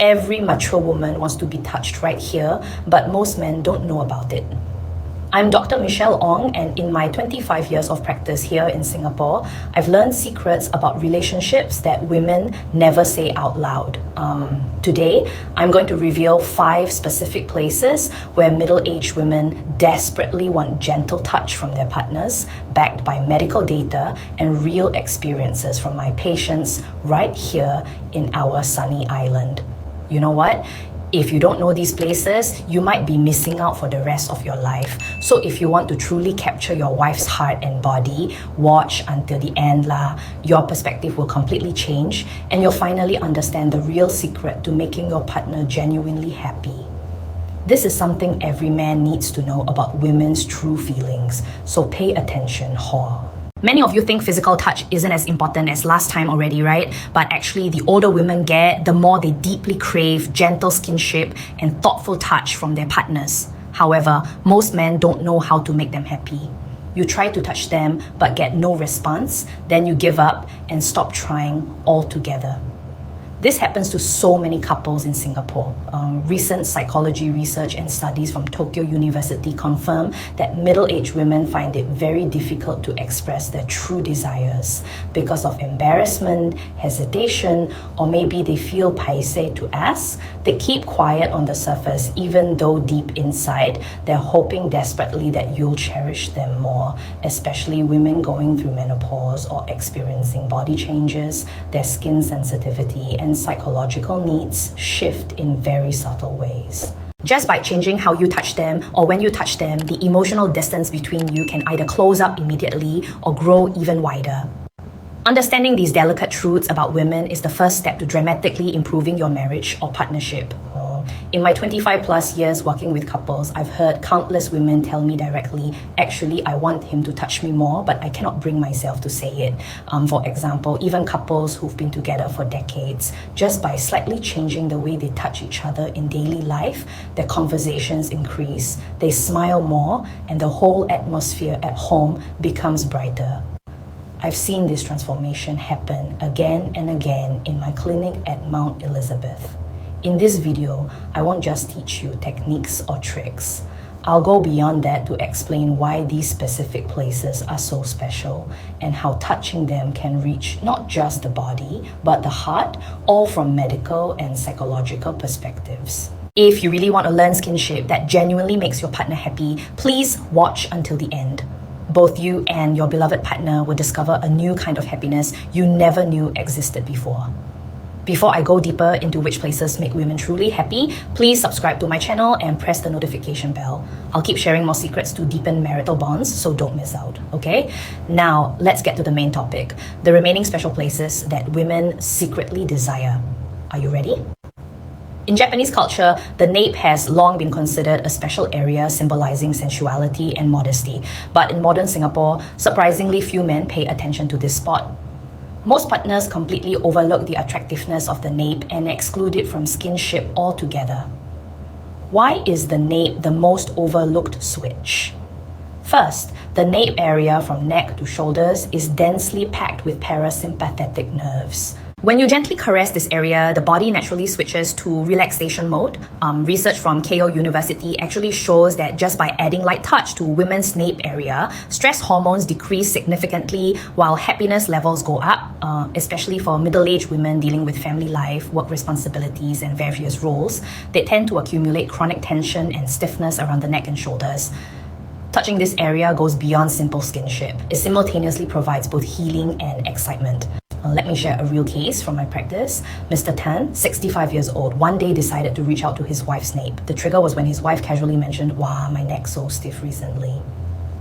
Every mature woman wants to be touched right here, but most men don't know about it. I'm Dr. Michelle Ong, and in my 25 years of practice here in Singapore, I've learned secrets about relationships that women never say out loud. Today, I'm going to reveal 5 specific places where middle-aged women desperately want gentle touch from their partners, backed by medical data and real experiences from my patients right here in our sunny island. You know what? If you don't know these places, you might be missing out for the rest of your life. So if you want to truly capture your wife's heart and body, watch until the end lah. Your perspective will completely change and you'll finally understand the real secret to making your partner genuinely happy. This is something every man needs to know about women's true feelings. So pay attention, whore. Many of you think physical touch isn't as important as last time already, right? But actually, the older women get, the more they deeply crave gentle skinship and thoughtful touch from their partners. However, most men don't know how to make them happy. You try to touch them but get no response, then you give up and stop trying altogether. This happens to so many couples in Singapore. Recent psychology research and studies from Tokyo University confirm that middle-aged women find it very difficult to express their true desires because of embarrassment, hesitation, or maybe they feel paiseh to ask. They keep quiet on the surface even though deep inside, they're hoping desperately that you'll cherish them more, especially women going through menopause or experiencing body changes, their skin sensitivity, and psychological needs shift in very subtle ways. Just by changing how you touch them or when you touch them, the emotional distance between you can either close up immediately or grow even wider. Understanding these delicate truths about women is the first step to dramatically improving your marriage or partnership. In my 25 plus years working with couples, I've heard countless women tell me directly, actually, I want him to touch me more, but I cannot bring myself to say it. For example, even couples who've been together for decades, just by slightly changing the way they touch each other in daily life, their conversations increase, they smile more, and the whole atmosphere at home becomes brighter. I've seen this transformation happen again and again in my clinic at Mount Elizabeth. In this video, I won't just teach you techniques or tricks. I'll go beyond that to explain why these specific places are so special and how touching them can reach not just the body, but the heart, all from medical and psychological perspectives. If you really want to learn skinship that genuinely makes your partner happy, please watch until the end. Both you and your beloved partner will discover a new kind of happiness you never knew existed before. Before I go deeper into which places make women truly happy, please subscribe to my channel and press the notification bell. I'll keep sharing more secrets to deepen marital bonds, so don't miss out, okay? Now, let's get to the main topic, the remaining special places that women secretly desire. Are you ready? In Japanese culture, the nape has long been considered a special area symbolizing sensuality and modesty. But in modern Singapore, surprisingly few men pay attention to this spot. Most partners completely overlook the attractiveness of the nape and exclude it from skinship altogether. Why is the nape the most overlooked switch? First, the nape area from neck to shoulders is densely packed with parasympathetic nerves. When you gently caress this area, the body naturally switches to relaxation mode. Research from Keio University actually shows that just by adding light touch to women's nape area, stress hormones decrease significantly while happiness levels go up, especially for middle-aged women dealing with family life, work responsibilities, and various roles. They tend to accumulate chronic tension and stiffness around the neck and shoulders. Touching this area goes beyond simple skinship. It simultaneously provides both healing and excitement. Let me share a real case from my practice. Mr. Tan, 65 years old, one day decided to reach out to his wife's nape. The trigger was when his wife casually mentioned, "Wow, my neck's so stiff recently."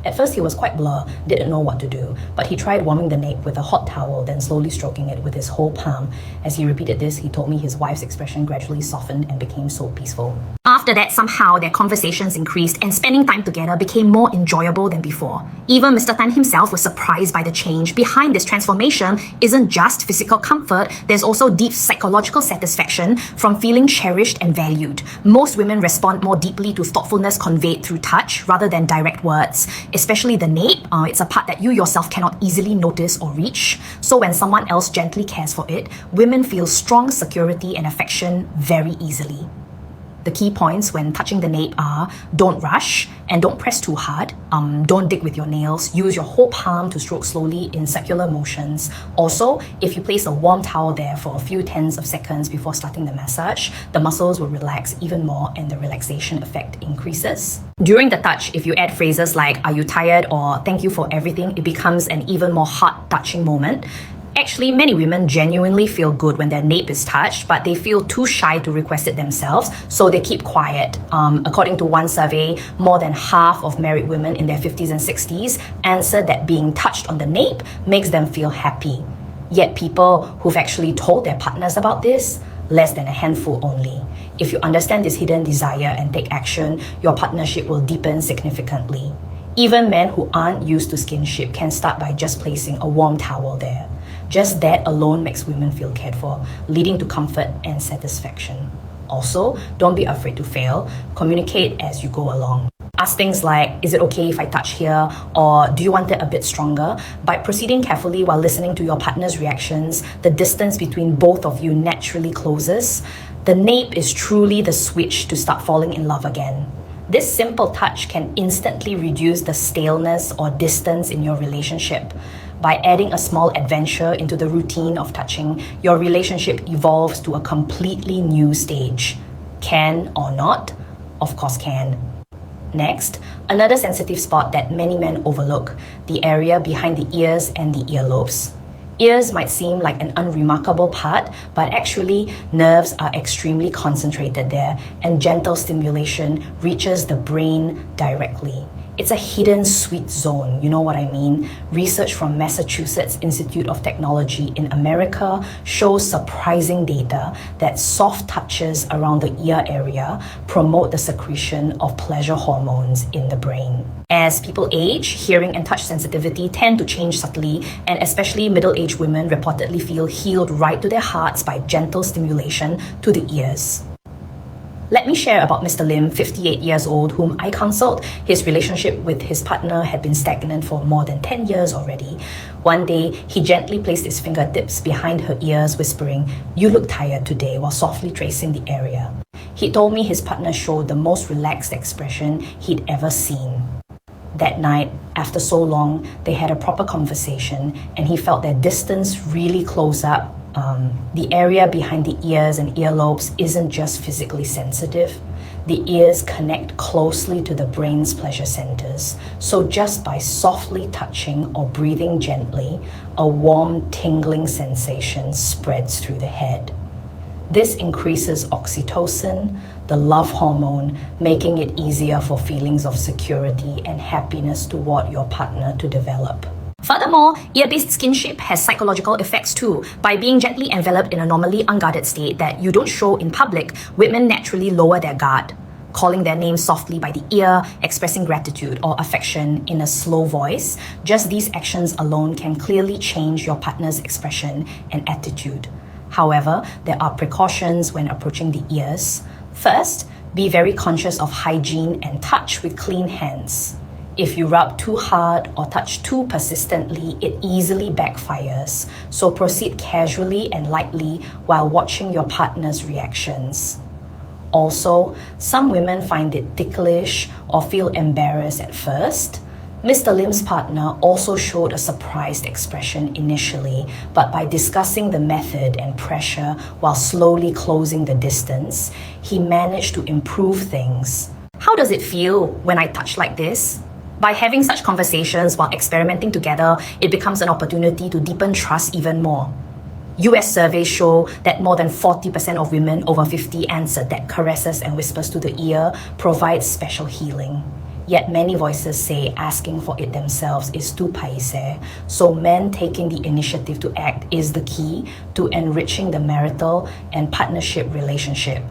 At first, he was quite blur, didn't know what to do, but he tried warming the nape with a hot towel, then slowly stroking it with his whole palm. As he repeated this, he told me his wife's expression gradually softened and became so peaceful. After that, somehow their conversations increased and spending time together became more enjoyable than before. Even Mr. Tan himself was surprised by the change. Behind this transformation isn't just physical comfort, there's also deep psychological satisfaction from feeling cherished and valued. Most women respond more deeply to thoughtfulness conveyed through touch rather than direct words, especially the nape. It's a part that you yourself cannot easily notice or reach. So when someone else gently cares for it, women feel strong security and affection very easily. The key points when touching the nape are: don't rush and don't press too hard. Don't dig with your nails. Use your whole palm to stroke slowly in circular motions. Also, if you place a warm towel there for a few tens of seconds before starting the massage, the muscles will relax even more and the relaxation effect increases. During the touch, if you add phrases like "Are you tired?" or "Thank you for everything," it becomes an even more heart-touching moment. Actually, many women genuinely feel good when their nape is touched, but they feel too shy to request it themselves, so they keep quiet. According to one survey, more than half of married women in their 50s and 60s answered that being touched on the nape makes them feel happy. Yet people who've actually told their partners about this, less than a handful only. If you understand this hidden desire and take action, your partnership will deepen significantly. Even men who aren't used to skinship can start by just placing a warm towel there. Just that alone makes women feel cared for, leading to comfort and satisfaction. Also, don't be afraid to fail. Communicate as you go along. Ask things like, "Is it okay if I touch here?" or "Do you want it a bit stronger?" By proceeding carefully while listening to your partner's reactions, the distance between both of you naturally closes. The nape is truly the switch to start falling in love again. This simple touch can instantly reduce the staleness or distance in your relationship. By adding a small adventure into the routine of touching, your relationship evolves to a completely new stage. Can or not? Of course can. Next, another sensitive spot that many men overlook, the area behind the ears and the earlobes. Ears might seem like an unremarkable part, but actually, nerves are extremely concentrated there, and gentle stimulation reaches the brain directly. It's a hidden sweet zone, you know what I mean? Research from Massachusetts Institute of Technology in America shows surprising data that soft touches around the ear area promote the secretion of pleasure hormones in the brain. As people age, hearing and touch sensitivity tend to change subtly, and especially middle-aged women reportedly feel healed right to their hearts by gentle stimulation to the ears. Let me share about Mr. Lim, 58 years old, whom I consult. His relationship with his partner had been stagnant for more than 10 years already. One day, he gently placed his fingertips behind her ears, whispering, "You look tired today," while softly tracing the area. He told me his partner showed the most relaxed expression he'd ever seen. That night, after so long, they had a proper conversation, and he felt their distance really close up. The area behind the ears and earlobes isn't just physically sensitive. The ears connect closely to the brain's pleasure centers. So just by softly touching or breathing gently, a warm, tingling sensation spreads through the head. This increases oxytocin, the love hormone, making it easier for feelings of security and happiness toward your partner to develop. Furthermore, ear-based skinship has psychological effects too. By being gently enveloped in a normally unguarded state that you don't show in public, women naturally lower their guard. Calling their name softly by the ear, expressing gratitude or affection in a slow voice, just these actions alone can clearly change your partner's expression and attitude. However, there are precautions when approaching the ears. First, be very conscious of hygiene and touch with clean hands. If you rub too hard or touch too persistently, it easily backfires. So proceed casually and lightly while watching your partner's reactions. Also, some women find it ticklish or feel embarrassed at first. Mr. Lim's partner also showed a surprised expression initially, but by discussing the method and pressure while slowly closing the distance, he managed to improve things. How does it feel when I touch like this? By having such conversations while experimenting together, it becomes an opportunity to deepen trust even more. US surveys show that more than 40% of women over 50 answered that caresses and whispers to the ear provide special healing. Yet many voices say asking for it themselves is too paise, so men taking the initiative to act is the key to enriching the marital and partnership relationship.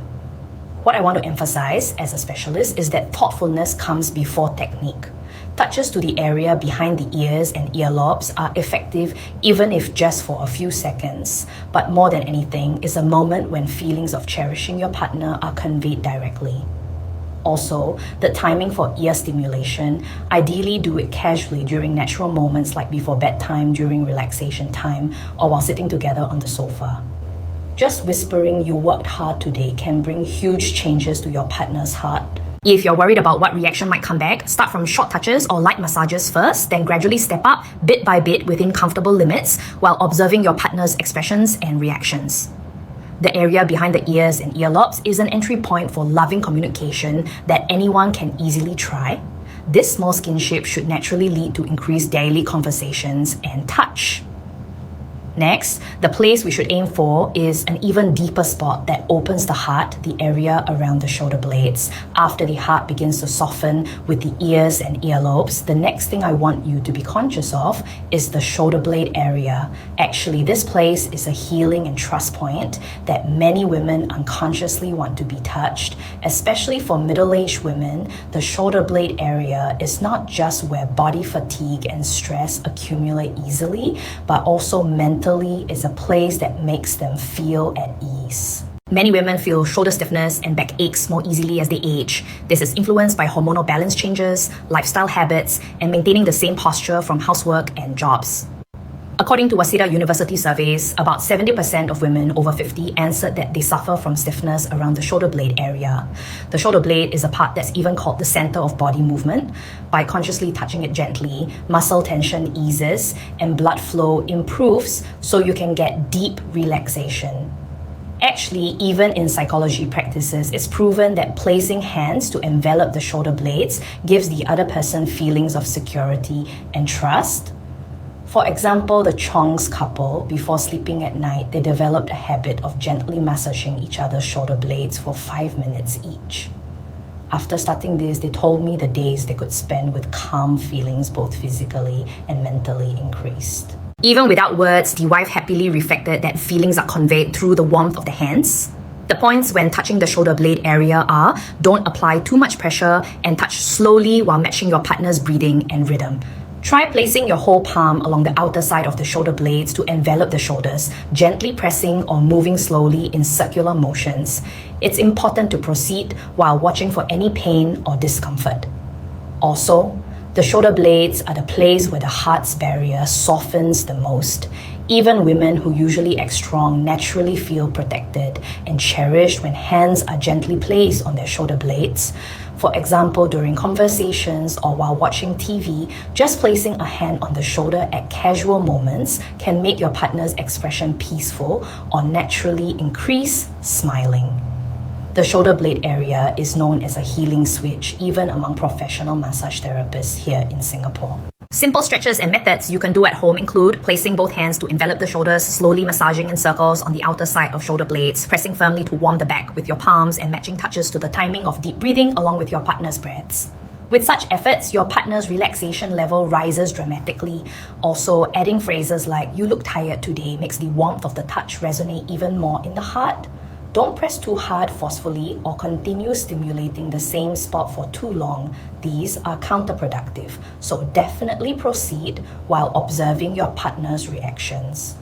What I want to emphasize as a specialist is that thoughtfulness comes before technique. Touches to the area behind the ears and earlobes are effective even if just for a few seconds. But more than anything is a moment when feelings of cherishing your partner are conveyed directly. Also, the timing for ear stimulation, ideally do it casually during natural moments like before bedtime, during relaxation time, or while sitting together on the sofa. Just whispering "you worked hard today" can bring huge changes to your partner's heart. If you're worried about what reaction might come back, start from short touches or light massages first, then gradually step up bit by bit within comfortable limits while observing your partner's expressions and reactions. The area behind the ears and earlobes is an entry point for loving communication that anyone can easily try. This small skinship should naturally lead to increased daily conversations and touch. Next, the place we should aim for is an even deeper spot that opens the heart, the area around the shoulder blades. After the heart begins to soften with the ears and earlobes, the next thing I want you to be conscious of is the shoulder blade area. Actually, this place is a healing and trust point that many women unconsciously want to be touched. Especially for middle-aged women, the shoulder blade area is not just where body fatigue and stress accumulate easily, but also mentally is a place that makes them feel at ease. Many women feel shoulder stiffness and back aches more easily as they age. This is influenced by hormonal balance changes, lifestyle habits, and maintaining the same posture from housework and jobs. According to Waseda University surveys, about 70% of women over 50 answered that they suffer from stiffness around the shoulder blade area. The shoulder blade is a part that's even called the center of body movement. By consciously touching it gently, muscle tension eases and blood flow improves so you can get deep relaxation. Actually, even in psychology practices, it's proven that placing hands to envelop the shoulder blades gives the other person feelings of security and trust. For example, the Chong's couple, before sleeping at night, they developed a habit of gently massaging each other's shoulder blades for 5 minutes each. After starting this, they told me the days they could spend with calm feelings both physically and mentally increased. Even without words, the wife happily reflected that feelings are conveyed through the warmth of the hands. The points when touching the shoulder blade area are: don't apply too much pressure and touch slowly while matching your partner's breathing and rhythm. Try placing your whole palm along the outer side of the shoulder blades to envelop the shoulders, gently pressing or moving slowly in circular motions. It's important to proceed while watching for any pain or discomfort. Also, the shoulder blades are the place where the heart's barrier softens the most. Even women who usually act strong naturally feel protected and cherished when hands are gently placed on their shoulder blades. For example, during conversations or while watching TV, just placing a hand on the shoulder at casual moments can make your partner's expression peaceful or naturally increase smiling. The shoulder blade area is known as a healing switch even among professional massage therapists here in Singapore. Simple stretches and methods you can do at home include placing both hands to envelop the shoulders, slowly massaging in circles on the outer side of shoulder blades, pressing firmly to warm the back with your palms, and matching touches to the timing of deep breathing along with your partner's breaths. With such efforts, your partner's relaxation level rises dramatically. Also, adding phrases like "you look tired today" makes the warmth of the touch resonate even more in the heart. Don't press too hard forcefully or continue stimulating the same spot for too long. These are counterproductive, so definitely proceed while observing your partner's reactions.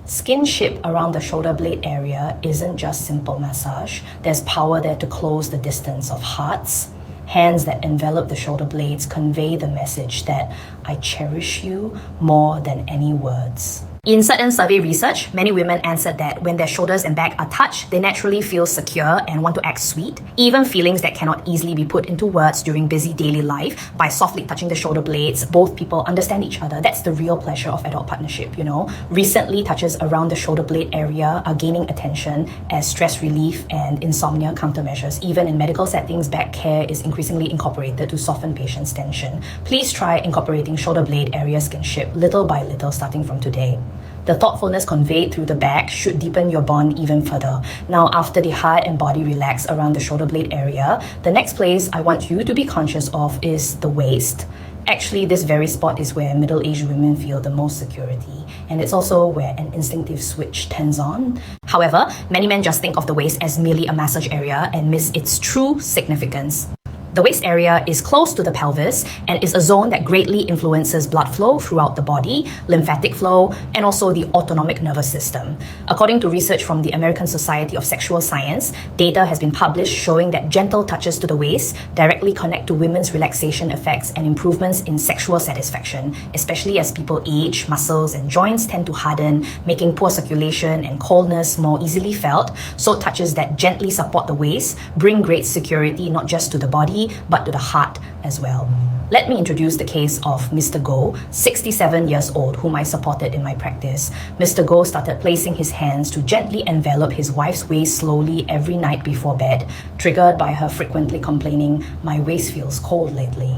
Skinship around the shoulder blade area isn't just simple massage. There's power there to close the distance of hearts. Hands that envelop the shoulder blades convey the message that I cherish you more than any words. In certain survey research, many women answered that when their shoulders and back are touched, they naturally feel secure and want to act sweet, even feelings that cannot easily be put into words during busy daily life. By softly touching the shoulder blades, both people understand each other. That's the real pleasure of adult partnership, you know. Recently, touches around the shoulder blade area are gaining attention as stress relief and insomnia countermeasures. Even in medical settings, back care is increasingly incorporated to soften patients' tension. Please try incorporating shoulder blade area skinship little by little starting from today. The thoughtfulness conveyed through the back should deepen your bond even further. Now, after the heart and body relax around the shoulder blade area, the next place I want you to be conscious of is the waist. Actually, this very spot is where middle-aged women feel the most security, and it's also where an instinctive switch turns on. However, many men just think of the waist as merely a massage area and miss its true significance. The waist area is close to the pelvis and is a zone that greatly influences blood flow throughout the body, lymphatic flow, and also the autonomic nervous system. According to research from the American Society of Sexual Science, data has been published showing that gentle touches to the waist directly connect to women's relaxation effects and improvements in sexual satisfaction, especially as people age, muscles and joints tend to harden, making poor circulation and coldness more easily felt. So touches that gently support the waist bring great security not just to the body, but to the heart as well. Let me introduce the case of Mr. Goh, 67 years old, whom I supported in my practice. Mr. Goh started placing his hands to gently envelop his wife's waist slowly every night before bed, triggered by her frequently complaining, "My waist feels cold lately."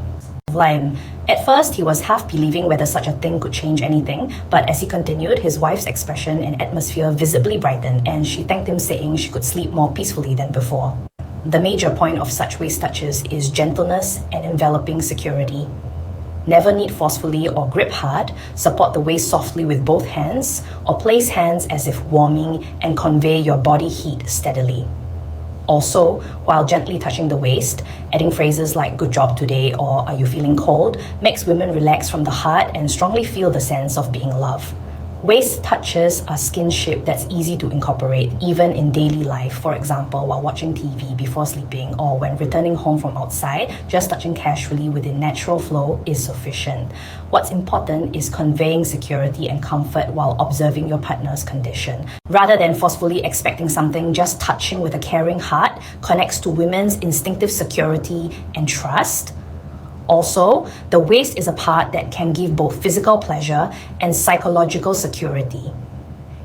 At first, he was half believing whether such a thing could change anything, but as he continued, his wife's expression and atmosphere visibly brightened, and she thanked him, saying she could sleep more peacefully than before. The major point of such waist touches is gentleness and enveloping security. Never knead forcefully or grip hard, support the waist softly with both hands, or place hands as if warming and convey your body heat steadily. Also, while gently touching the waist, adding phrases like "good job today" or "are you feeling cold" makes women relax from the heart and strongly feel the sense of being loved. Waist touches are skinship that's easy to incorporate even in daily life. For example, while watching TV before sleeping or when returning home from outside, just touching casually within natural flow is sufficient. What's important is conveying security and comfort while observing your partner's condition. Rather than forcefully expecting something, just touching with a caring heart connects to women's instinctive security and trust. Also, the waist is a part that can give both physical pleasure and psychological security.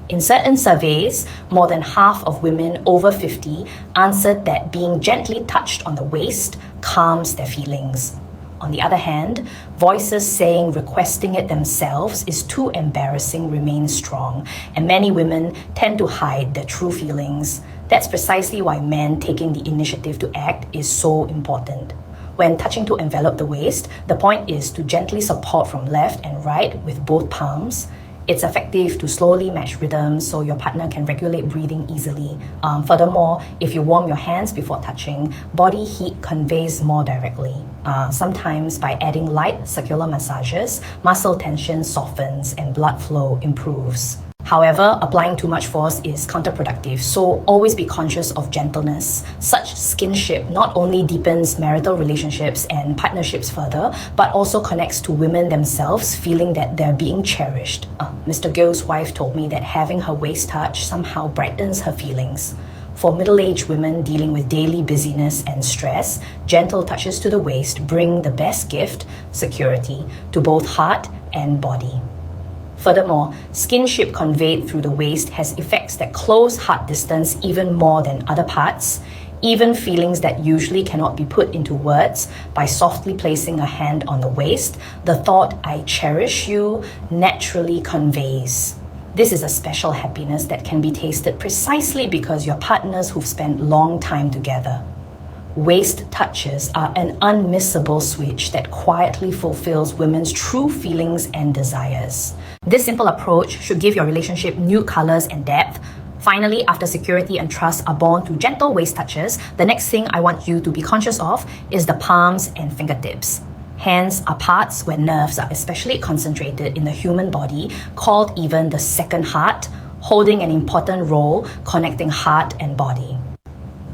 In certain surveys, more than half of women over 50 answered that being gently touched on the waist calms their feelings. On the other hand, voices saying requesting it themselves is too embarrassing remain strong, and many women tend to hide their true feelings. That's precisely why men taking the initiative to act is so important. When touching to envelop the waist, the point is to gently support from left and right with both palms. It's effective to slowly match rhythms so your partner can regulate breathing easily. Furthermore, if you warm your hands before touching, body heat conveys more directly. Sometimes by adding light circular massages, muscle tension softens and blood flow improves. However, applying too much force is counterproductive, so always be conscious of gentleness. Such skinship not only deepens marital relationships and partnerships further, but also connects to women themselves, feeling that they're being cherished. Mr. Gill's wife told me that having her waist touch somehow brightens her feelings. For middle-aged women dealing with daily busyness and stress, gentle touches to the waist bring the best gift, security, to both heart and body. Furthermore, skinship conveyed through the waist has effects that close heart distance even more than other parts, even feelings that usually cannot be put into words. By softly placing a hand on the waist, the thought "I cherish you" naturally conveys. This is a special happiness that can be tasted precisely because you're partners who've spent long time together. Waist touches are an unmissable switch that quietly fulfills women's true feelings and desires. This simple approach should give your relationship new colors and depth. Finally, after security and trust are born through gentle waist touches, the next thing I want you to be conscious of is the palms and fingertips. Hands are parts where nerves are especially concentrated in the human body, called even the second heart, holding an important role connecting heart and body.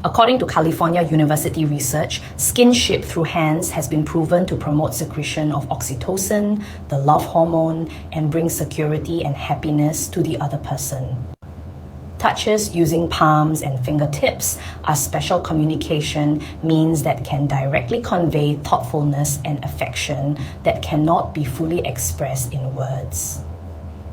According to California University research, skinship through hands has been proven to promote secretion of oxytocin, the love hormone, and bring security and happiness to the other person. Touches using palms and fingertips are special communication means that can directly convey thoughtfulness and affection that cannot be fully expressed in words.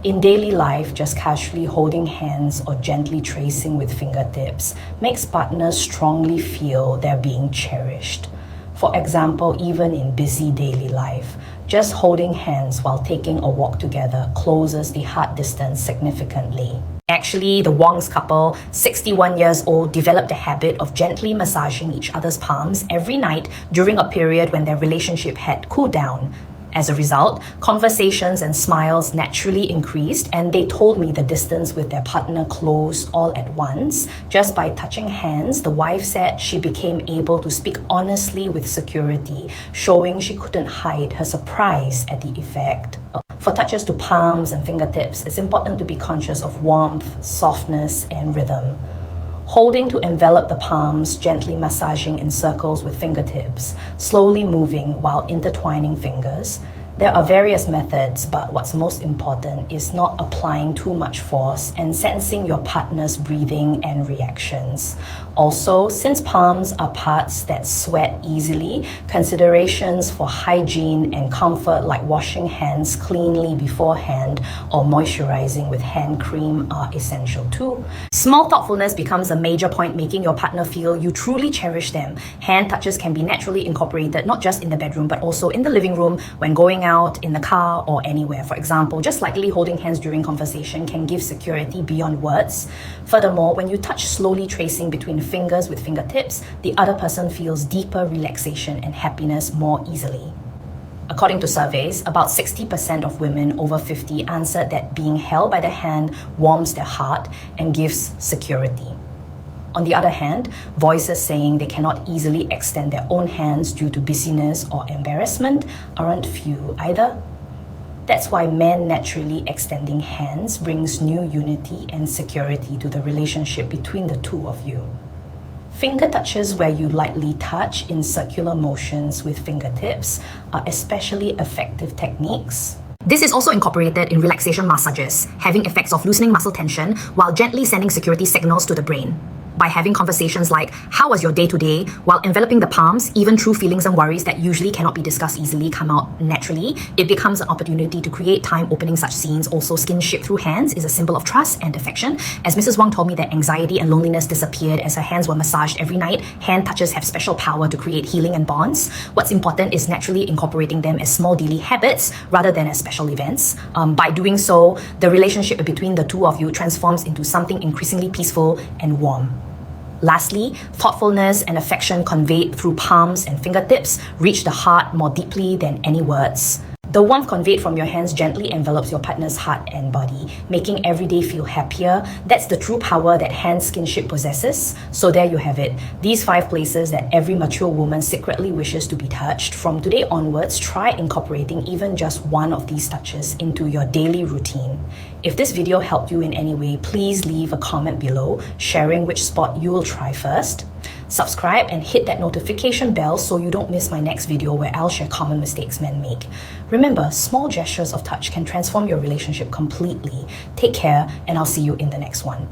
In daily life, just casually holding hands or gently tracing with fingertips makes partners strongly feel they're being cherished. For example, even in busy daily life, just holding hands while taking a walk together closes the heart distance significantly. Actually, the Wong's couple, 61 years old, developed the habit of gently massaging each other's palms every night during a period when their relationship had cooled down. As a result, conversations and smiles naturally increased, and they told me the distance with their partner closed all at once. Just by touching hands, the wife said she became able to speak honestly with security, showing she couldn't hide her surprise at the effect. For touches to palms and fingertips, it's important to be conscious of warmth, softness, and rhythm. Holding to envelop the palms, gently massaging in circles with fingertips, slowly moving while intertwining fingers. There are various methods, but what's most important is not applying too much force and sensing your partner's breathing and reactions. Also, since palms are parts that sweat easily, considerations for hygiene and comfort like washing hands cleanly beforehand or moisturizing with hand cream are essential too. Small thoughtfulness becomes a major point, making your partner feel you truly cherish them. Hand touches can be naturally incorporated not just in the bedroom but also in the living room, when going out, in the car, or anywhere. For example, just lightly holding hands during conversation can give security beyond words. Furthermore, when you touch, slowly tracing between fingers with fingertips, the other person feels deeper relaxation and happiness more easily. According to surveys, about 60% of women over 50 answered that being held by the hand warms their heart and gives security. On the other hand, voices saying they cannot easily extend their own hands due to busyness or embarrassment aren't few either. That's why men naturally extending hands brings new unity and security to the relationship between the two of you. Finger touches where you lightly touch in circular motions with fingertips are especially effective techniques. This is also incorporated in relaxation massages, having effects of loosening muscle tension while gently sending security signals to the brain. By having conversations like, "How was your day today?" while enveloping the palms, even true feelings and worries that usually cannot be discussed easily come out naturally. It becomes an opportunity to create time opening such scenes. Also, skinship through hands is a symbol of trust and affection. As Mrs. Wang told me that anxiety and loneliness disappeared as her hands were massaged every night, hand touches have special power to create healing and bonds. What's important is naturally incorporating them as small daily habits rather than as special events. By doing so, the relationship between the two of you transforms into something increasingly peaceful and warm. Lastly, thoughtfulness and affection conveyed through palms and fingertips reach the heart more deeply than any words. The warmth conveyed from your hands gently envelops your partner's heart and body, making every day feel happier. That's the true power that hand skinship possesses. So there you have it. These 5 places that every mature woman secretly wishes to be touched. From today onwards, try incorporating even just one of these touches into your daily routine. If this video helped you in any way, please leave a comment below sharing which spot you will try first. Subscribe and hit that notification bell so you don't miss my next video where I'll share common mistakes men make. Remember, small gestures of touch can transform your relationship completely. Take care, and I'll see you in the next one.